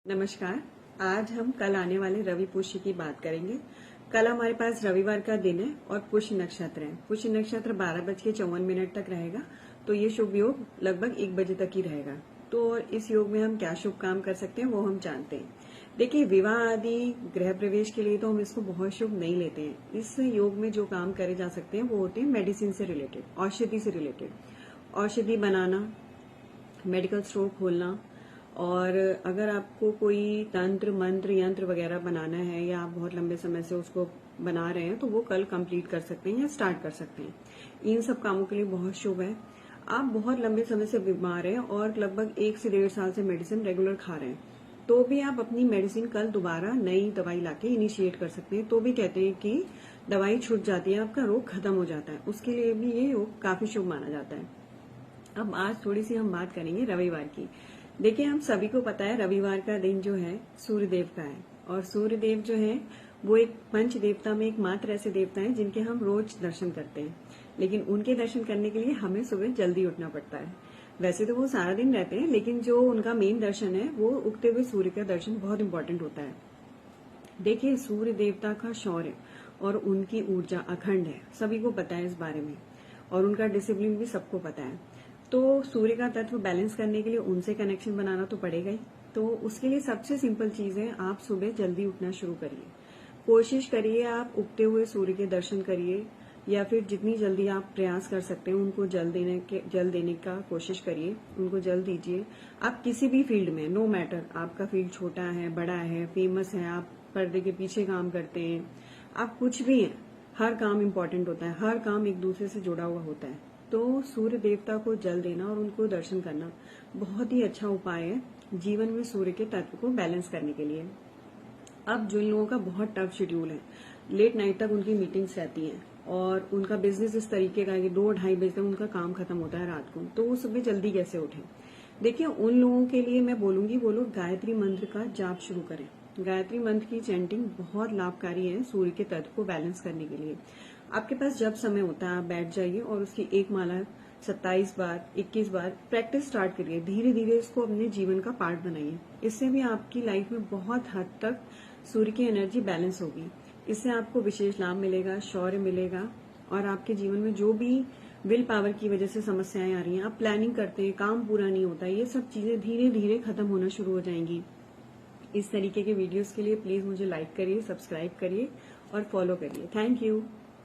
नमस्कार। आज हम कल आने वाले रवि पुष्य की बात करेंगे। कल हमारे पास रविवार का दिन है और पुष्य नक्षत्र है। पुष्य नक्षत्र 12:54 तक रहेगा, तो ये शुभ योग लगभग 1 बजे तक ही रहेगा। तो इस योग में हम क्या शुभ काम कर सकते हैं वो हम जानते हैं। देखिए, विवाह आदि गृह प्रवेश के लिए तो हम इसको बहुत शुभ नहीं लेते हैं। इस योग में जो काम करे जा सकते हैं वो होते हैं मेडिसिन से रिलेटेड, औषधि से रिलेटेड, औषधि बनाना, मेडिकल स्टोर खोलना। और अगर आपको कोई तंत्र मंत्र यंत्र वगैरह बनाना है या आप बहुत लंबे समय से उसको बना रहे हैं तो वो कल कंप्लीट कर सकते हैं या स्टार्ट कर सकते हैं। इन सब कामों के लिए बहुत शुभ है। आप बहुत लंबे समय से बीमार हैं और लगभग 1 से 1.5 साल से मेडिसिन रेगुलर खा रहे हैं, तो भी आप अपनी मेडिसिन कल दोबारा नई दवाई लाके इनिशिएट कर सकते हैं। तो भी कहते हैं कि दवाई छूट जाती है, आपका रोग खत्म हो जाता है। उसके लिए भी ये योग काफी शुभ माना जाता है। अब आज थोड़ी सी हम बात करेंगे रविवार की। देखिए, हम सभी को पता है रविवार का दिन जो है सूर्यदेव का है, और सूर्यदेव जो है वो एक पंच देवता में एकमात्र ऐसे देवता हैं जिनके हम रोज दर्शन करते हैं। लेकिन उनके दर्शन करने के लिए हमें सुबह जल्दी उठना पड़ता है। वैसे तो वो सारा दिन रहते हैं, लेकिन जो उनका मेन दर्शन है वो उगते हुए सूर्य का दर्शन बहुत इंपॉर्टेंट होता है। देखिए, सूर्य देवता का शौर्य और उनकी ऊर्जा अखंड है, सभी को पता है इस बारे में, और उनका डिसिप्लिन भी सबको पता है। तो सूर्य का तत्व बैलेंस करने के लिए उनसे कनेक्शन बनाना तो पड़ेगा ही। तो उसके लिए सबसे सिंपल चीज है, आप सुबह जल्दी उठना शुरू करिए। कोशिश करिए आप उगते हुए सूर्य के दर्शन करिए, या फिर जितनी जल्दी आप प्रयास कर सकते हैं उनको जल देने का कोशिश करिए, उनको जल दीजिए। आप किसी भी फील्ड में, नो मैटर आपका फील्ड छोटा है बड़ा है, फेमस है, आप पर्दे के पीछे काम करते हैं, आप कुछ भी हैं, हर काम इम्पोर्टेंट होता है, हर काम एक दूसरे से जुड़ा हुआ होता है। तो सूर्य देवता को जल देना और उनको दर्शन करना बहुत ही अच्छा उपाय है जीवन में सूर्य के तत्व को बैलेंस करने के लिए। अब जिन लोगों का बहुत टफ शेड्यूल है, लेट नाइट तक उनकी मीटिंग्स रहती हैं और उनका बिजनेस इस तरीके का है कि 2-2:30 बजे तक उनका काम खत्म होता है रात को, तो वो सुबह जल्दी कैसे उठें। देखिए, उन लोगों के लिए मैं बोलूंगी वो लोग गायत्री मंत्र का जाप शुरू करें। गायत्री मंत्र की चैंटिंग बहुत लाभकारी है सूर्य के तत्व को बैलेंस करने के लिए। आपके पास जब समय होता है आप बैठ जाइए और उसकी एक माला 27 बार 21 बार प्रैक्टिस स्टार्ट करिए। धीरे धीरे इसको अपने जीवन का पार्ट बनाइए। इससे भी आपकी लाइफ में बहुत हद तक सूर्य की एनर्जी बैलेंस होगी। इससे आपको विशेष लाभ मिलेगा, शौर्य मिलेगा, और आपके जीवन में जो भी विल पावर की वजह से समस्याएं आ रही हैं, आप प्लानिंग करते हैं काम पूरा नहीं होता, ये सब चीजें धीरे धीरे खत्म होना शुरू हो जाएंगी। इस तरीके के वीडियोस के लिए प्लीज मुझे लाइक करिए, सब्सक्राइब करिए और फॉलो करिए। Thank you.